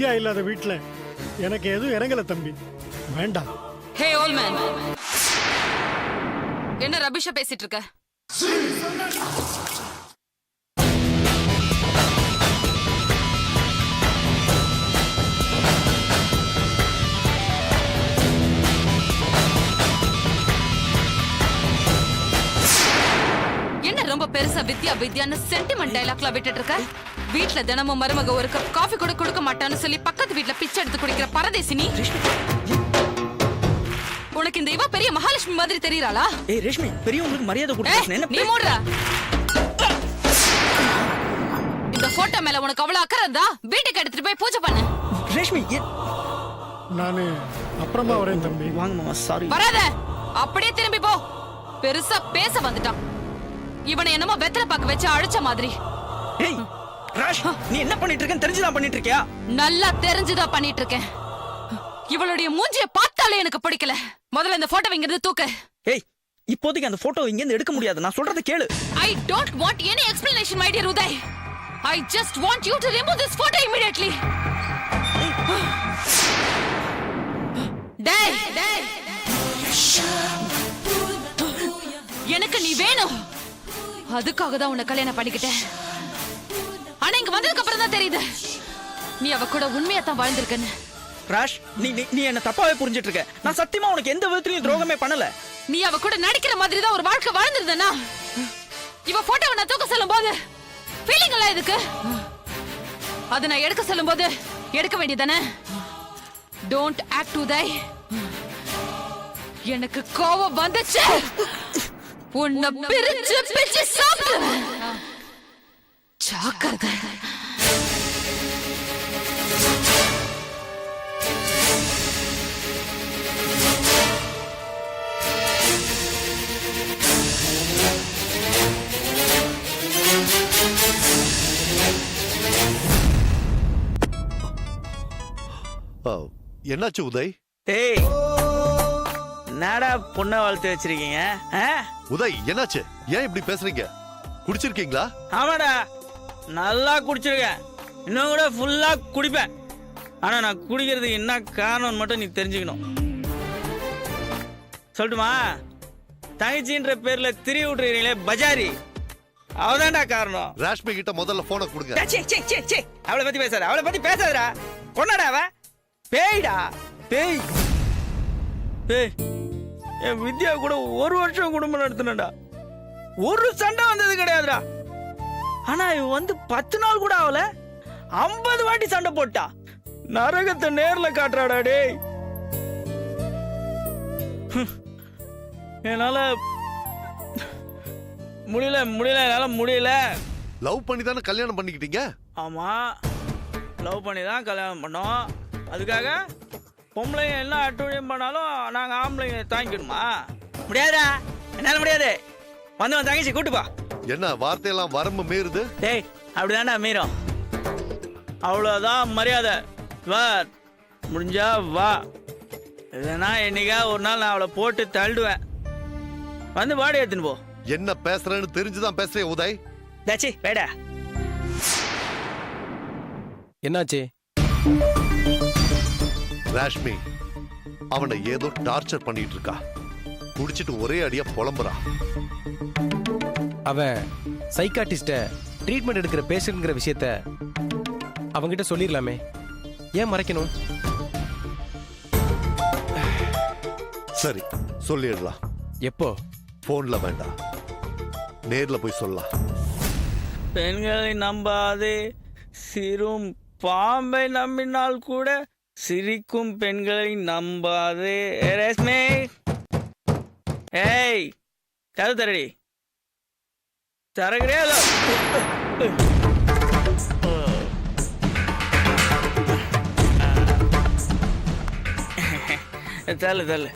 வித்யா இல்லாத வீட்டுல எனக்கு எதுவும் இறங்கல தம்பி, வேண்டாம். ஹே ஓல்ட் மேன், என்ன ரபிஷா பேசிட்டு இருக்க? என்ன ரொம்ப பெருசா வித்யா வித்யான்னு சென்டிமெண்ட் டைலாக்ல விட்டுட்டு இருக்க? வீட்ல தினமும் மருமக ஒரு கப் காஃபி கூட கொடுக்க மாட்டான்னு சொல்லி பக்கத்து வீட்ல பிச்சை எடுத்து குடிக்கிற பரதேசி நீ. உனக்கு இந்த இவ பெரிய மகாலட்சுமி மாதிரி தெரியறாளா? ஏய் ரேஷ்மி, பெரியவங்களுக்கு மரியாதை கொடுக்கணும். என்ன நீ மூடுற? இந்த போட்டோ மேல உனக்கு அவ்வளவு அக்கறை இருந்தா வீட்டுக்கு எடுத்துட்டு போய் பூஜை பண்ணு. ரேஷ்மி, நானு அப்புறமா வரேன் தம்பி. வாங்க மாமா, சாரி. வராத, அப்படியே திரும்பி போ. பெருசா பேச வந்துட்டான். இவனை என்னமோ வெத்தலை பாக்க வச்சு அழைச்ச மாதிரி. ஏய் ராஷ், நீ என்ன பண்ணிட்டு இருக்கன்னு தெரிஞ்சுதான் பண்ணிட்டு இருக்கியா? நல்லா தெரிஞ்சுதான் பண்ணிட்டு இருக்கேன். இவளுடைய மூஞ்சிய பார்த்தாலே எனக்கு பிடிக்கல. முதல்ல இந்த போட்டோ இங்க இருந்து தூக்கு. ஏய், இப்போதைக்கு அந்த போட்டோ இங்க இருந்து எடுக்க முடியாது. நான் சொல்றத கேளு. I don't want any explanation, my dear Uday. I just want you to remove this photo immediately. டேய், எனக்கு நீ வேணும். அதுக்காக தான் உன்னை கல்யாணம் பண்ணிக்கிட்டேன். ஆனா இங்க வந்ததுக்கு அப்புறம் தான் தெரியுது நீ அவ கூட உண்மையா தான் வாழ்ந்திருக்கன்னு. ராஷ், நீ என்ன தப்பாவே புரிஞ்சிட்டு இருக்க. நான் சத்தியமா உனக்கு எந்த விதத்திலயும் துரோகமே பண்ணல. நீ அவ கூட நடிக்கிற மாதிரி தான் ஒரு வாழ்க்கை வாழ்ந்திருந்தனா இவ போட்டோவை நான் தூக்க சொல்லும் போது ஃபீலிங் எல்லாம் இதுக்கு. அதை நான் எடுக்க சொல்லும் போது எடுக்க வேண்டியதானே? டோன்ட் ஆக்ட் உதை. எனக்கு கோவம் வந்துச்சு. உன்னை பிரிச்சு பிரிச்சு சாப்பிடுவேன். ஜாக்கிரதை. என்னாச்சு உதய்? ஏய், நாடா பொண்ணை வளர்த்து வச்சிருக்கீங்க? உதய் என்னாச்சு? ஏன் இப்படி பேசுறீங்க? குடிச்சிருக்கீங்களா? ஆமாடா, நல்லா குடிச்சிருக்கேன். இன்னும் கூட ஃபுல்லா குடிப்பேன். ஆனா நான் குடிக்கிறதுக்கு என்ன காரணம் மட்டும் நீ தெரிஞ்சுக்கணும். சொல்லட்டுமா? தங்கச்சின்ற பேர்ல திரி விட்டுறீங்களே பஜாரி, அவதான்டா காரணம். ராஷ்மி கிட்ட முதல்ல போனை கொடுங்க. அவளை பத்தி பேசாத, அவளை பத்தி பேசாதடா. பொண்ணாடா அவ, பேய்டா, பேய். பேய் என் வித்யா கூட ஒரு வருஷம் குடும்பம் நடத்தினடா. ஒரு சண்டை வந்தது கிடையாதுடா. ஆனா இவ வந்து 10 நாள் கூட ஆகல, 50 வாட்டி சண்டை போட்டா. நரகத்தை நேர்ல காட்டுறாடா டேய். என்னால முடியல. லவ் பண்ணி தானே கல்யாணம் பண்ணிக்கிட்டீங்க? ஆமா, லவ் பண்ணி தான் கல்யாணம் பண்ணோம். அதுக்காக பொம்பளைங்க என்ன அட்டுழியம் பண்ணாலும் நாங்க ஆம்பளைங்க தாங்கிக்கணுமா? முடியாதுடா, என்னால முடியாது. வந்து தங்கச்சி கூட்டுப்பா. என்ன வார்த்தையெல்லாம் வரம்பு மீறுது? டேய், அப்படிதான்டா மீறும். அவ்வளவுதான் மரியாதை. வா, முடிஞ்சா வா. இல்லைன்னா என்னைக்கா ஒரு நாள் நான் அவளை போட்டு தள்ளுவேன். வந்து பாடி எடுத்துன்னு போ. என்ன பேசுறேன்னு தெரிஞ்சுதான் பேசுறேன் உதய். தாச்சி வேடா. என்னாச்சு? ராஷ்மி அவனை ஏதோ டார்ச்சர் பண்ணிட்டு இருக்கா. குடிச்சிட்டு ஒரே அடியா புலம்புறா. அவன் சைக்காட்டிஸ்ட ட்ரீட்மெண்ட் எடுக்கிற பேஷண்ட்ங்கிற விஷயத்த அவங்கிட்ட சொல்லிடலாமே, ஏன் மறைக்கணும்? சரி, சொல்லிடலாம். எப்போ? போன்ல வேண்டாம், நேர்ல போய் சொல்லலாம். பெண்களை நம்பாதே, சிறும் பாம்பை நம்பினால் கூட சிரிக்கும் பெண்களை நம்பாதே. ரேஷ்மி, ஏய் கதை தரடி, தரகிறே. தள்ளு தள்ளு.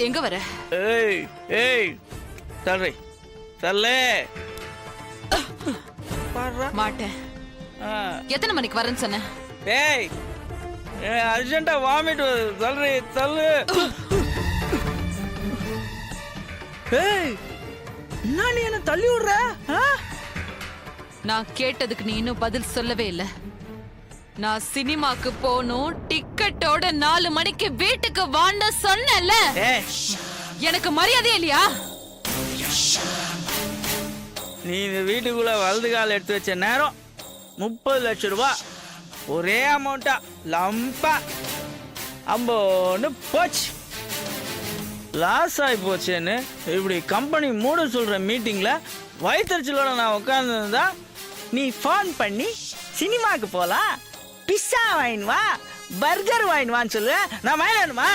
எங்க வர? ஏய் ஏய், தள்ளு தள்ளு. மாட்டேன். எத்தனை மணிக்கு வரேன்னு சொன்ன? ஏய், அர்ஜென்ட்டா வாமிட் வருது. தள்ளு தள்ளு. ஏய், என்ன நீ என்ன தள்ளி விடுற? நான் கேட்டதுக்கு நீ இன்னும் பதில் சொல்லவே இல்லை. நான் சினிமாக்கு போகணும், டிக்கெட்டோட 4 மணிக்கு வீட்டுக்கு வான்னு சொன்னேன்ல. ஏய், எனக்கு மரியாதை இல்லையா? நீ இந்த வீட்டுக்குள்ள வலது கால் எடுத்து வச்ச நேரம் 30 லட்சம் ரூபாய் ஒரே அமௌண்ட்டா லம்பா அம்போன்னு போச்சு. லாஸ் ஆகி போச்சேன்னு இப்படி கம்பெனி மூட சொல்ற மீட்டிங்ல வயிற்றுச்சலோட நான் உட்காந்துருந்தா நீ ஃபோன் பண்ணி சினிமாக்கு போலாம், பிஸ்ஸா வாங்கின்னு வா, பர்கர் வாங்கின்னு வான்னு சொல்லு. நான் வாங்கிடுமா?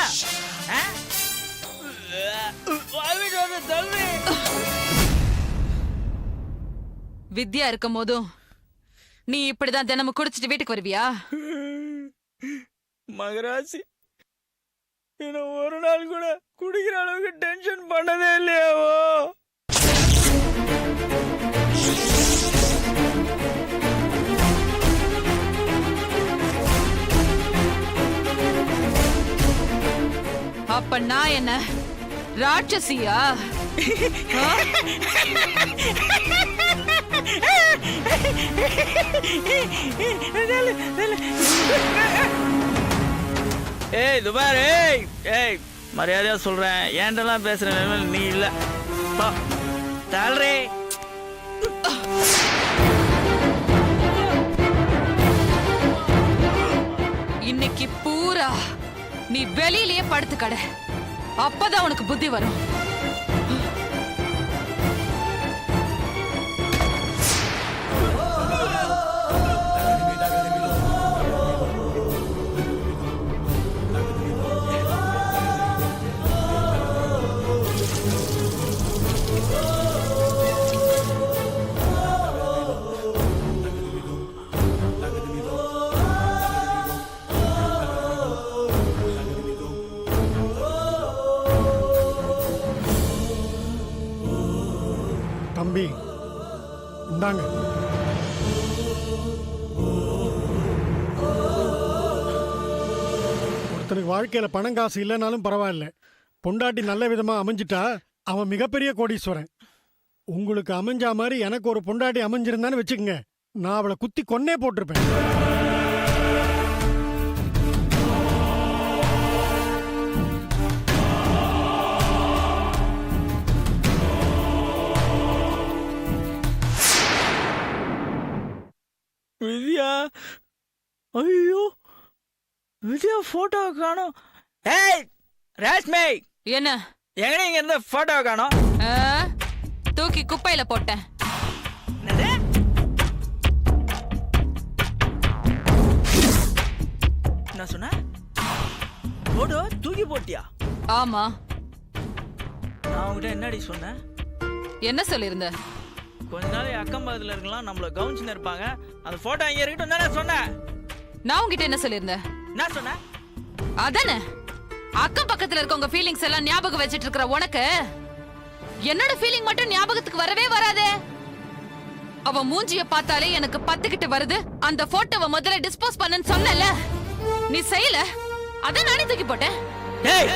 வித்யா இருக்கும் போதும் நீ இப்படிதான் தினமும் குடிச்சிட்டு வீட்டுக்கு வருவியா? மகராசி என்ன ஒரு நாள் கூட குடிக்கிற அளவுக்கு டென்ஷன் பண்ணதே இல்லையாவோ? அப்ப நான் என்ன ராட்சசியா? ஆ? ஏய் துபார், ஏய் ஏய் மரியாதையா சொல்றேன், ஏன்டெல்லாம் பேசுற நிலைமையில நீ இல்ல. பா தாழ்றே. இன்னைக்கு பூரா நீ வெளியிலேயே படுத்து கட, அப்பதான் உனக்கு புத்தி வரும். தம்பி இந்தாங்க. ஒருத்தனுக்கு வாழ்க்கையில பணம் காசு இல்லைனாலும் பரவாயில்ல, பொண்டாட்டி நல்ல விதமா அமைஞ்சிட்டா அவன் மிகப்பெரிய கோடீஸ்வரன். உங்களுக்கு அமைஞ்சா மாதிரி எனக்கு ஒரு பொண்டாட்டி அமைஞ்சிருந்தான்னு வச்சுக்கங்க, நான் அவளை குத்தி கொன்னே போட்டிருப்பேன். வித்யா, ஐயோ வித்யா போட்டோவை காணோம். ஏய் ரேஷ்மே, என்ன எங்கடி இங்க இருந்த போட்டோவை காணோம்? ஆ? தூக்கி குப்பையில போட்டேன். என்னது? என்ன சொன்ன? போட்டோ தூக்கி போட்டியா? ஆமா. நான் உங்ககிட்ட என்னடி சொன்னேன்? என்ன சொல்லிருந்த? கொஞ்ச நாள் அக்கம் பக்கத்துல இருக்கலாம், நம்மள கவனிச்சுன்னு இருப்பாங்க, அந்த போட்டோ இங்க இருக்கட்டும் தானே சொன்னேன். நான் உங்ககிட்ட என்ன சொல்லிருந்தேன்? என்ன சொன்னேன்? அதானே, அக்கம் பக்கத்துல இருக்கவங்க ஃபீலிங்ஸ் எல்லாம் ஞாபகம் வச்சிட்டு இருக்கிற உனக்கு என்னோட ஃபீலிங் மட்டும் ஞாபகத்துக்கு வரவே வராதே. அவ மூஞ்சிய பார்த்தாலே எனக்கு பத்துக்கிட்டு வருது. அந்த போட்டோவை முதல்ல டிஸ்போஸ் பண்ணுன்னு சொன்னல, நீ செய்யல, அதான் நானே தூக்கி போட்டேன். ஏய்